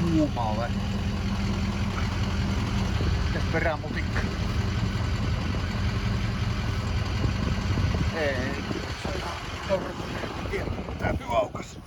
kuumaa vai? Mitäs perämutikka? Ei, se on ihan normaali tie. Täytyy aukas.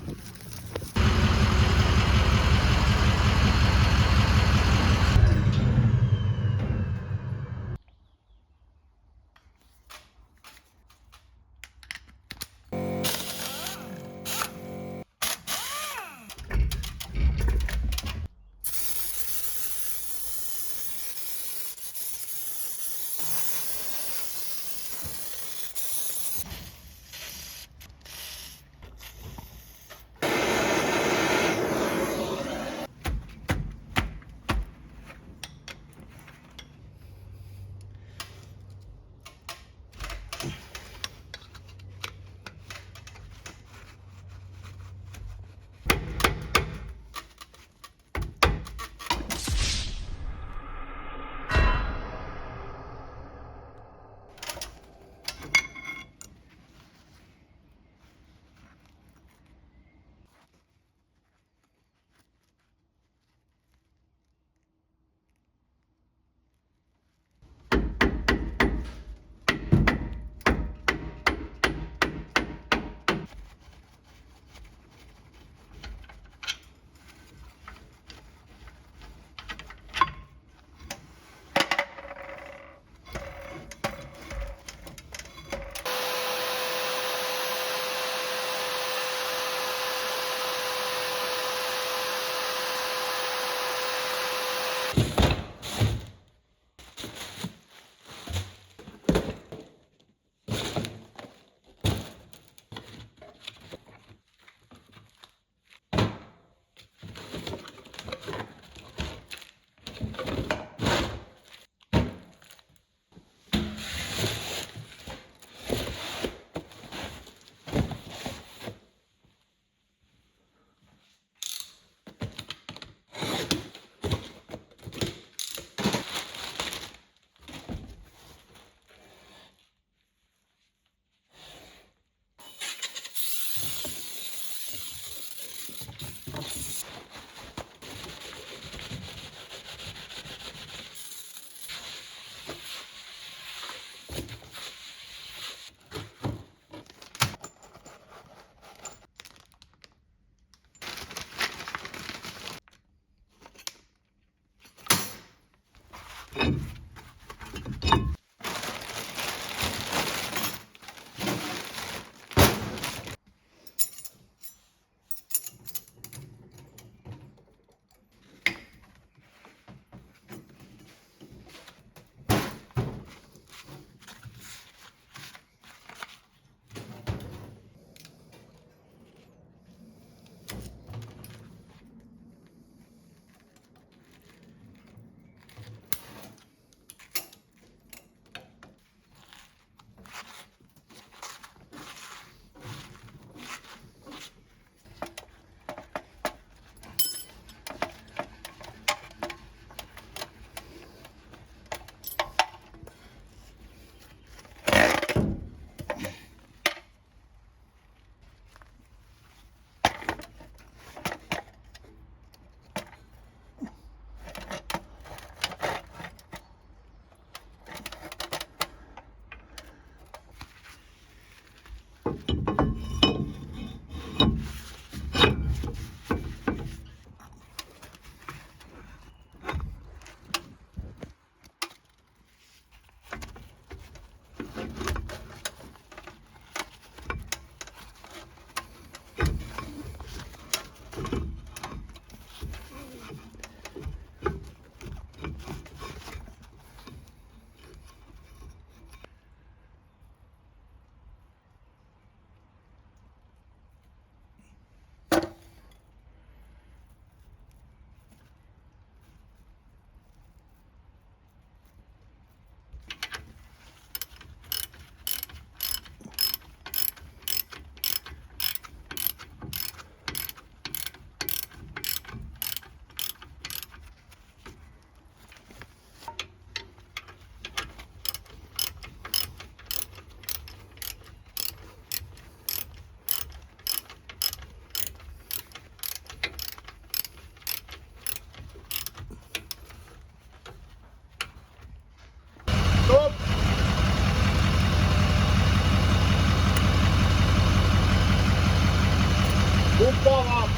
Uppoavaa!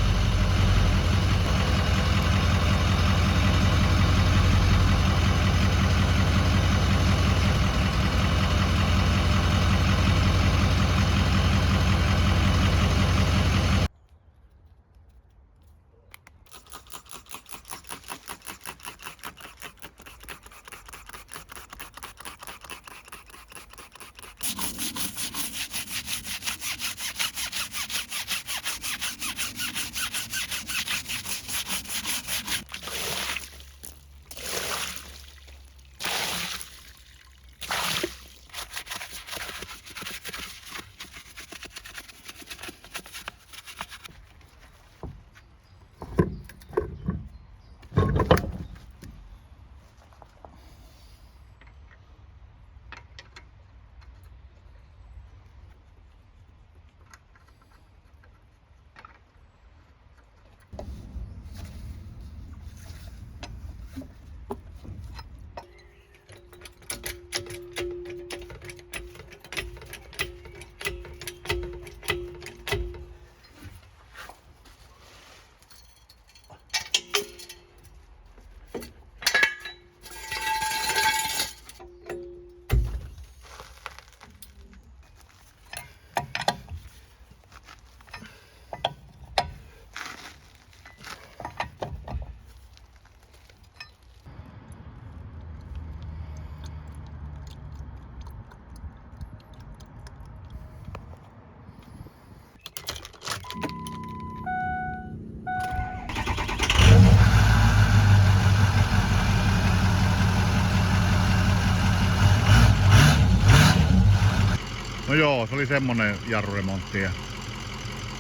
No joo, se oli semmonen jarruremontti.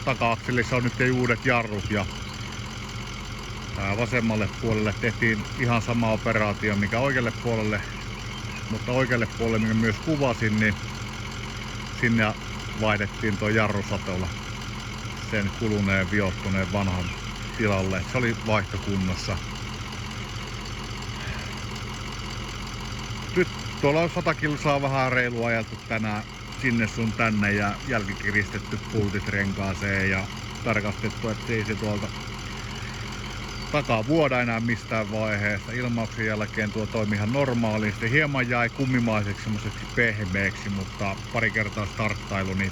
Taka-akselissa on nyt uudet jarrut ja vasemmalle puolelle tehtiin ihan sama operaatio mikä oikealle puolelle, mutta oikealle puolelle minkä myös kuvasin, niin sinne vaihdettiin tuo Jarrusatula sen kuluneen viottuneen vanhan tilalle. Se oli vaihtokunnossa. Nyt tuolla on 100 kilsaa vähän reilu ajeltu tänään sinne sun tänne ja jälkikiristetty pultit renkaaseen ja tarkastettu, ettei se tuolta takaa vuoda enää mistään vaiheesta. Ilmauksen jälkeen tuo toimi ihan normaalisti. Hieman jäi kummimaiseksi semmoiseksi pehmeäksi, mutta pari kertaa starttailu, niin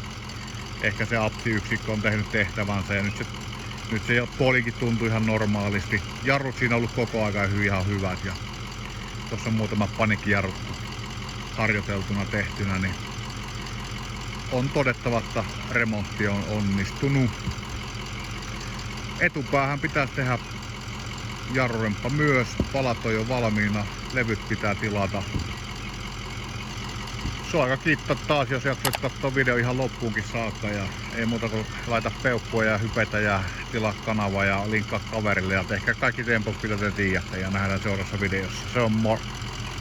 ehkä se apsiyksikkö on tehnyt tehtävänsä ja nyt se puolikin tuntui ihan normaalisti. Jarrut siinä on ollut koko ajan ihan hyvät ja tuossa on muutama panikkijarrut harjoiteltuna tehtynä, niin on todettava, että remontti on onnistunut. Etupäähän pitäisi tehdä jarruremppa myös. Palat on jo valmiina, levyt pitää tilata. Se on aika kiittää taas, jos jaksoit katsoa video ihan loppuunkin saakka. Ja ei muuta kuin laita peukkua ja hypetä ja tilaa kanava ja linkkaa kaverille. Ja ehkä kaikki tempot mitä te tiedätte ja nähdään seuraavassa videossa. Se on moro!